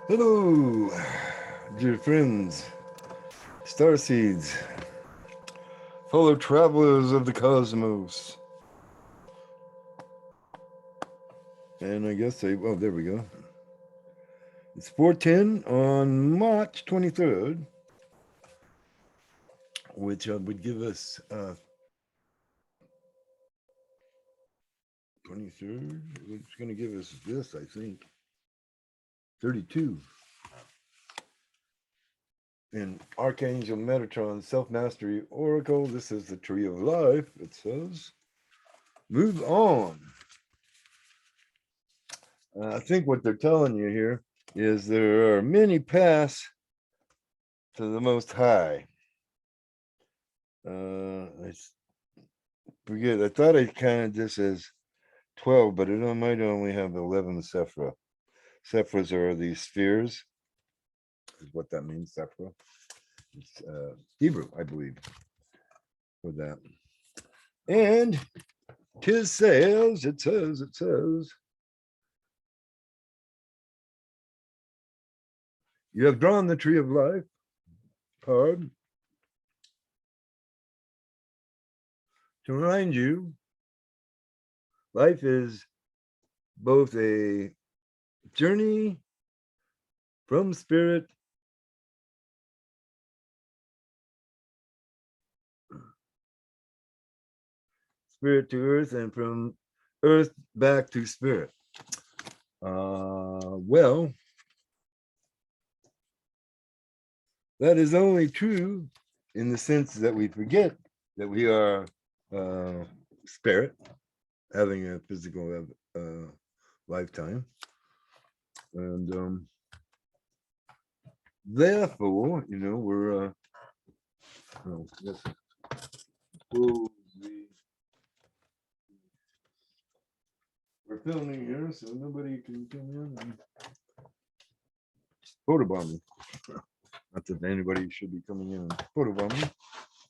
Hello, dear friends, star seeds, fellow travelers of the cosmos. And I guess oh, there we go. It's 4:10 on March 23rd, which would give us 23rd. It's going to give us this, I think, 32. In Archangel Metatron Self Mastery Oracle, this is the Tree of Life. It says, move on. I think what they're telling you here is there are many paths to the Most High. I forget. I thought I counted this as 12, but it might only have 11 Sephra. Sephras are these spheres, is what that means, Sephra. It's Hebrew, I believe, for that. And it says, you have drawn the Tree of Life card to remind you life is both a journey from spirit to earth and from earth back to spirit. Well, that is only true in the sense that we forget that we are spirit having a physical lifetime. And therefore, we're we're filming here, so nobody can come in and photobomb me. Not that anybody should be coming in and photobomb me,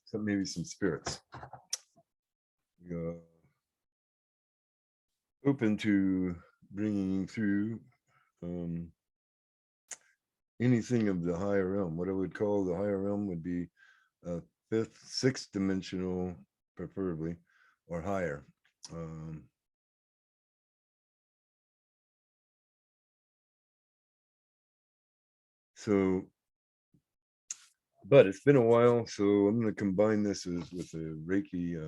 except maybe some spirits. Open to bringing through anything of the higher realm. What I would call the higher realm would be fifth, sixth dimensional, preferably, or higher. So, but it's been a while, so I'm going to combine this with a Reiki.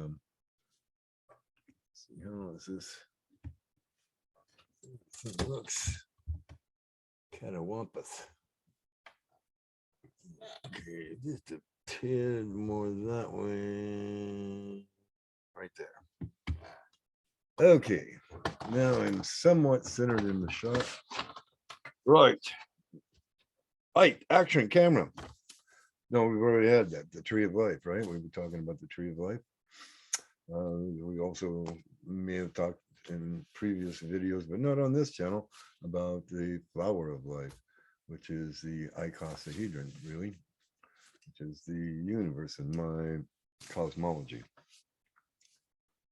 See how is this? It looks kind of wampus. Okay, just a tad more that way. Right there. Okay, now I'm somewhat centered in the shot. Right. Light, action, camera. No, we've already had that, the Tree of Life, right? We were talking about the Tree of Life. We also may have talked in previous videos, but not on this channel, about the Flower of Life, which is the icosahedron, really, which is the universe in my cosmology.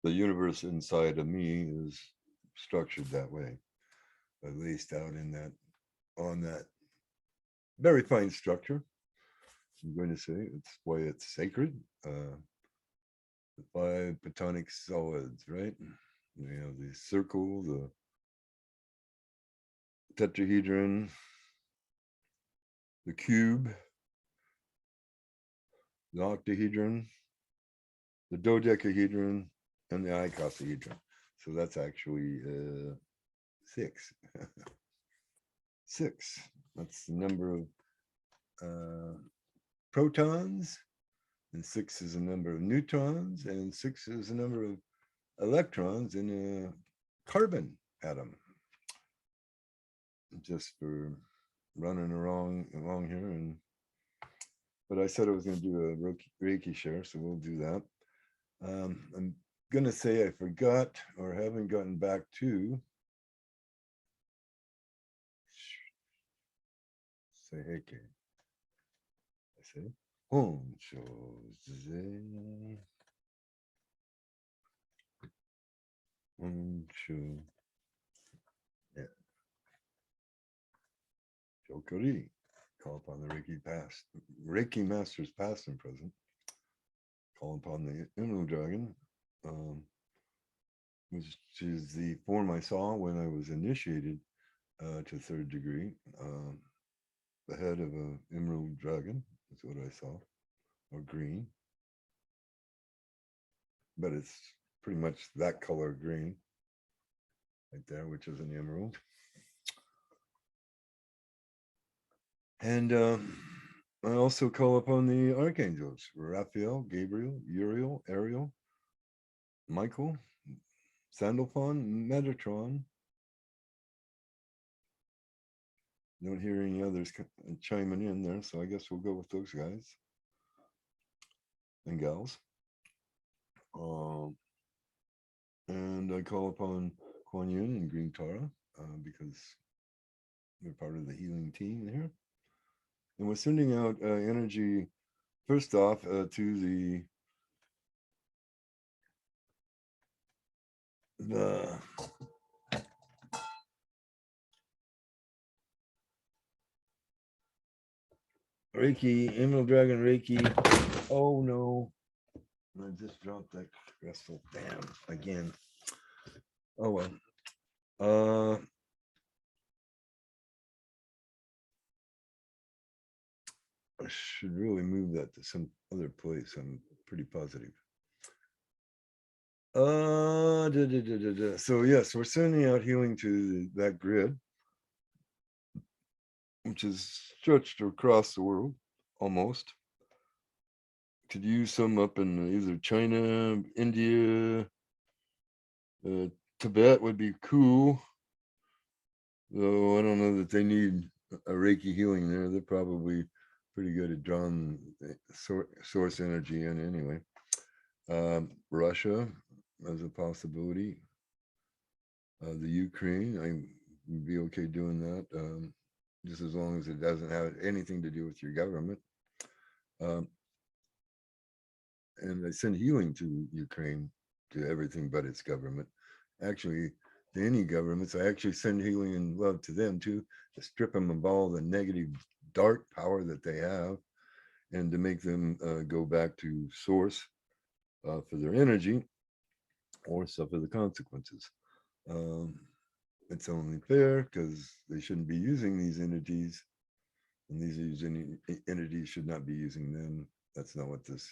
The universe inside of me is structured that way, at least out in that, on that very fine structure. I'm going to say it's why it's sacred. The 5 Platonic solids, right? We have the circle, the tetrahedron, the cube, the octahedron, the dodecahedron, and the icosahedron. So that's actually 6. 6. That's the number of protons, and 6 is the number of neutrons, and 6 is the number of electrons in a carbon atom. Just for running along here, and but I said I was going to do a Reiki share, so we'll do that. I'm going to say I forgot or haven't gotten back to say Heike. I say Honcho Ze Honcho. Yeah. Kari. Call upon the Reiki masters past and present. Call upon the Emerald Dragon, which is the form I saw when I was initiated to third degree. The head of an Emerald Dragon is what I saw, or green. But it's pretty much that color green right there, which is an emerald. And I also call upon the archangels, Raphael, Gabriel, Uriel, Ariel, Michael, Sandalphon, Metatron. Don't hear any others chiming in there, so I guess we'll go with those guys and gals. And I call upon Kuan Yin and Green Tara because they're part of the healing team here. And we're sending out energy, first off, to the Reiki, Emerald Dragon Reiki. Oh no, I just dropped that crystal. Damn, again. Oh well. I should really move that to some other place. I'm pretty positive. So yes, we're sending out healing to that grid, which is stretched across the world almost. Could use some up in either China, India, Tibet would be cool. Though I don't know that they need a Reiki healing there. They're probably pretty good at drawing source energy in anyway. Russia as a possibility. The Ukraine, I would be okay doing that, just as long as it doesn't have anything to do with your government. And I send healing to Ukraine, to everything but its government. Actually, to any governments, I actually send healing and love to them too, to strip them of all the negative, dark power that they have, and to make them go back to source for their energy, or suffer the consequences. It's only fair because they shouldn't be using these entities, and these entities should not be using them. That's not what this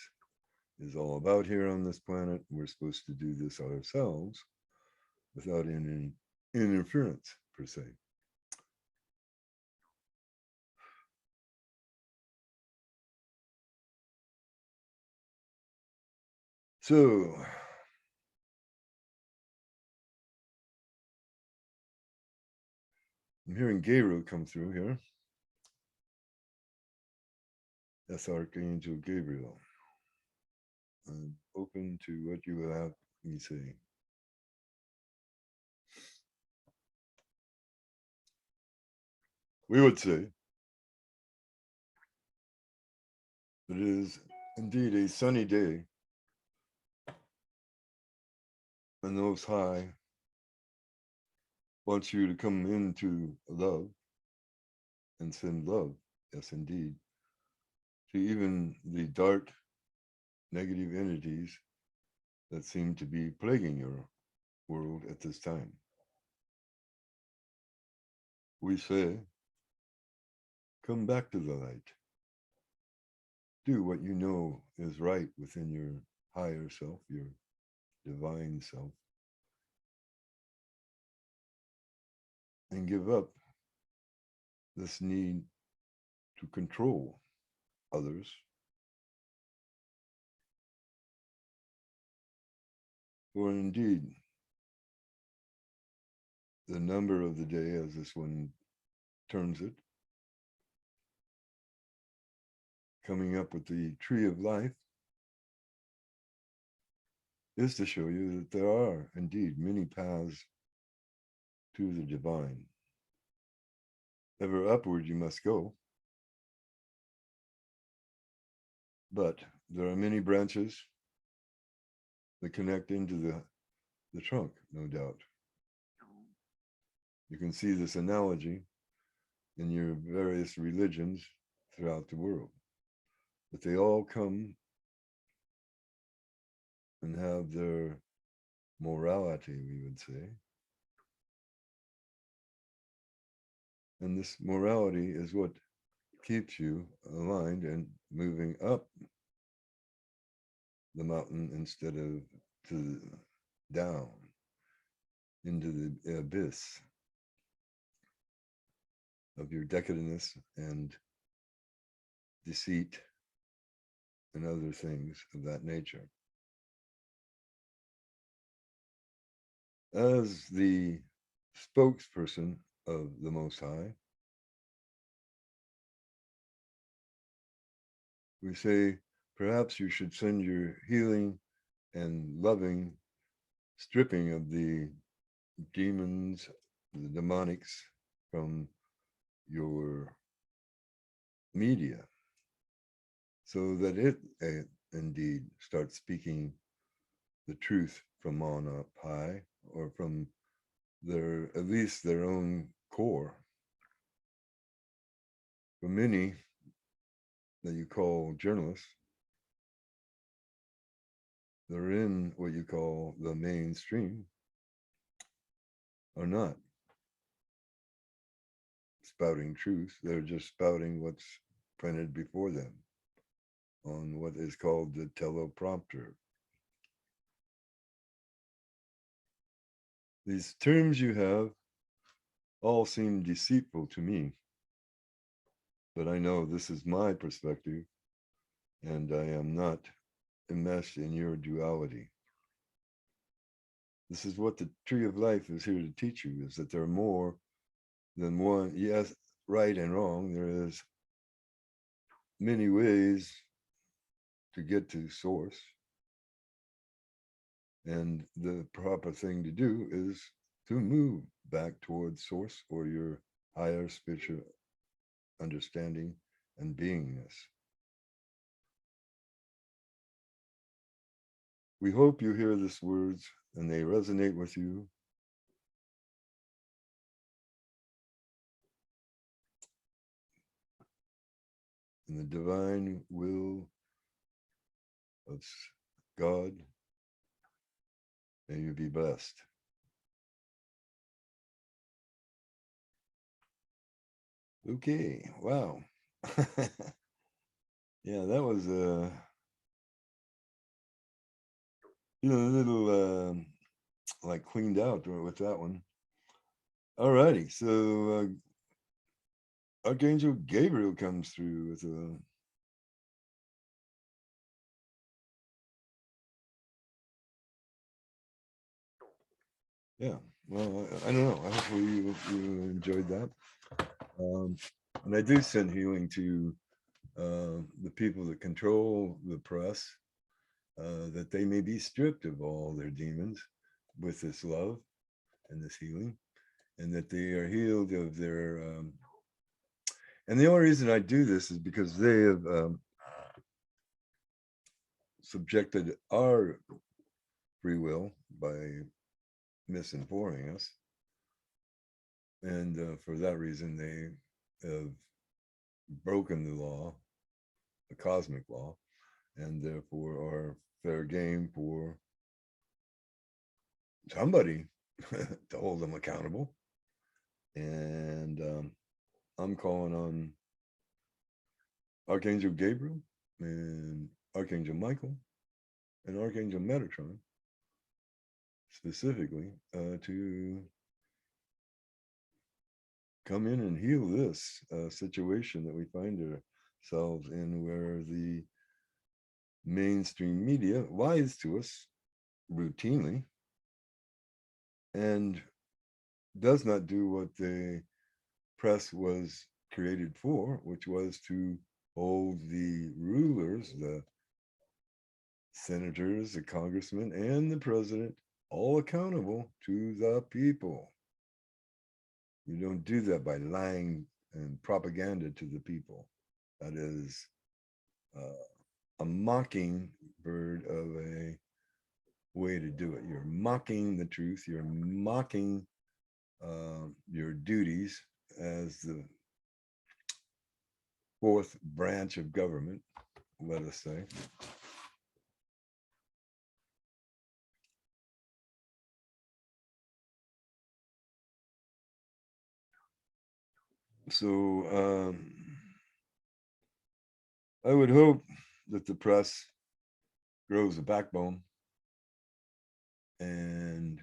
is all about here on this planet. We're supposed to do this ourselves without any interference per se. So I'm hearing Gabriel come through here. That's Archangel Gabriel. I'm open to what you will have me say. We would say it is indeed a sunny day, and the Most High wants you to come into love and send love, yes indeed, to even the dark, negative entities that seem to be plaguing your world at this time. We say, come back to the light. Do what you know is right within your higher self, your divine self, and give up this need to control others. For indeed, the number of the day, as this one terms it, coming up with the tree of life, is to show you that there are indeed many paths to the divine. Ever upward you must go. But there are many branches that connect into the trunk, no doubt. You can see this analogy in your various religions throughout the world. But they all come and have their morality, we would say. And this morality is what keeps you aligned and moving up the mountain instead of to down into the abyss of your decadence and deceit and other things of that nature. As the spokesperson of the Most High, we say perhaps you should send your healing and loving stripping of the demons, the demonics from your media so that it indeed starts speaking the truth from on up high, or from their, at least their own core. For many that you call journalists, they're in what you call the mainstream, are not spouting truth. They're just spouting what's printed before them on what is called the teleprompter. These terms you have all seem deceitful to me, but I know this is my perspective, and I am not enmeshed in your duality. This is what the tree of life is here to teach you, is that there are more than one, yes, right and wrong. There is many ways to get to source. And the proper thing to do is to move back towards source, or your higher spiritual understanding and beingness. We hope you hear these words and they resonate with you. In the divine will of God, may you be blessed. Okay, wow. Yeah, that was a little like cleaned out with that one. All righty, so Archangel Gabriel comes through with a yeah. Well, I don't know. Hopefully you enjoyed that. And I do send healing to the people that control the press, that they may be stripped of all their demons with this love and this healing, and that they are healed of their. And the only reason I do this is because they have subjected our free will by misinforming us. And for that reason, they have broken the law, the cosmic law, and therefore are fair game for somebody to hold them accountable. And I'm calling on Archangel Gabriel and Archangel Michael and Archangel Metatron specifically to come in and heal this situation that we find ourselves in, where the mainstream media lies to us routinely and does not do what the press was created for, which was to hold the rulers, the senators, the congressmen, and the president all accountable to the people. You don't do that by lying and propaganda to the people. That is a mocking bird of a way to do it. You're mocking the truth. You're mocking your duties as the fourth branch of government, let us say. So I would hope that the press grows a backbone, and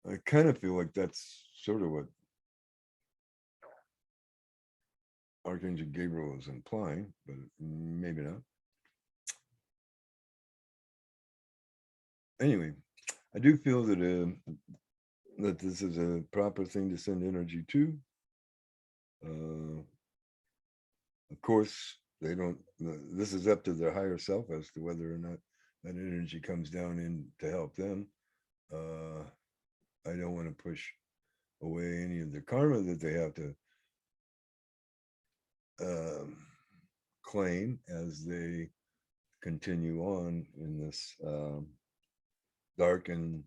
I kind of feel like that's sort of what Archangel Gabriel is implying, but maybe not. Anyway, I do feel that that this is a proper thing to send energy to. Of course, they don't. This is up to their higher self as to whether or not that energy comes down in to help them. I don't want to push away any of the karma that they have to claim as they continue on in this dark and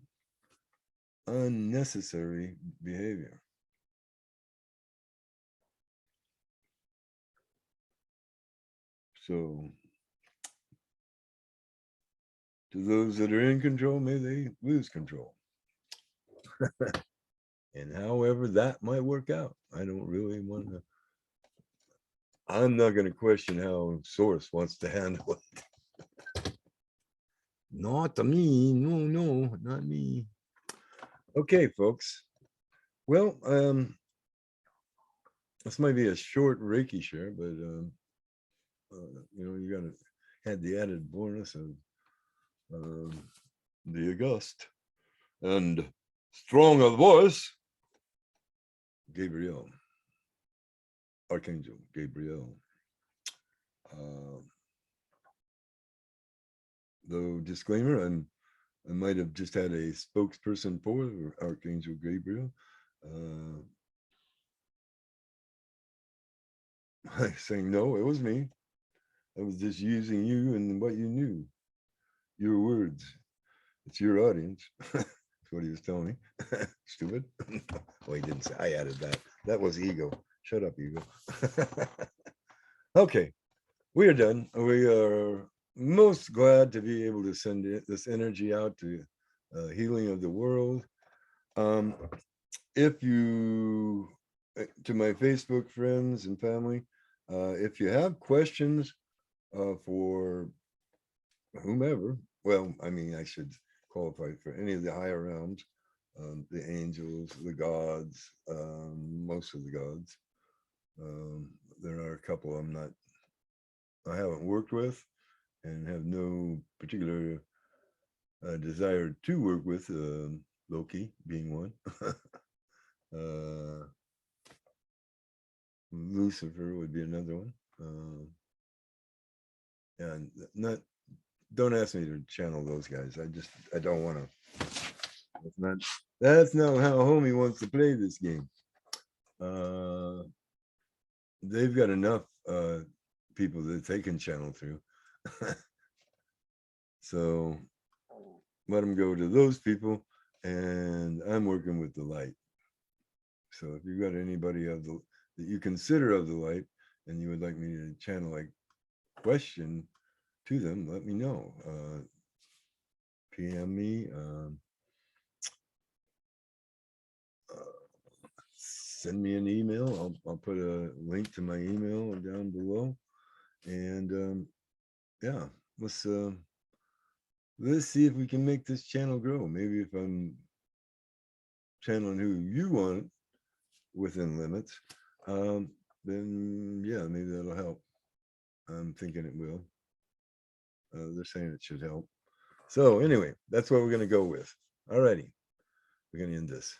unnecessary behavior. So, to those that are in control, may they lose control. And however that might work out, I don't really want to. I'm not going to question how Source wants to handle it. Not me. No, not me. Okay, folks. Well, this might be a short Reiki share, but you got to had the added bonus of the august and strong of voice, Gabriel, Archangel Gabriel. Though disclaimer, I might have just had a spokesperson for Archangel Gabriel. Saying no, it was me. I was just using you and what you knew, your words. It's your audience. That's what he was telling me. Stupid. Well, he didn't say. I added that. That was ego. Shut up, ego. Okay, we are done. We are most glad to be able to send this energy out to healing of the world. If you, to my Facebook friends and family, if you have questions for whomever, well, I mean, I should qualify for any of the higher realms, the angels, the gods, most of the gods. There are a couple I haven't worked with and have no particular desire to work with, Loki being one. Lucifer would be another one. And don't ask me to channel those guys. I don't want to. That's not how homie wants to play this game. They've got enough people that they can channel through. So let them go to those people, and I'm working with the light. So if you've got anybody that you consider of the light and you would like me to channel a question to them, let me know. PM me. Send me an email. I'll put a link to my email down below. And yeah, let's see if we can make this channel grow. Maybe if I'm channeling who you want within limits, then yeah, maybe that'll help. I'm thinking it will. They're saying it should help. So anyway, that's what we're going to go with. All righty. We're going to end this.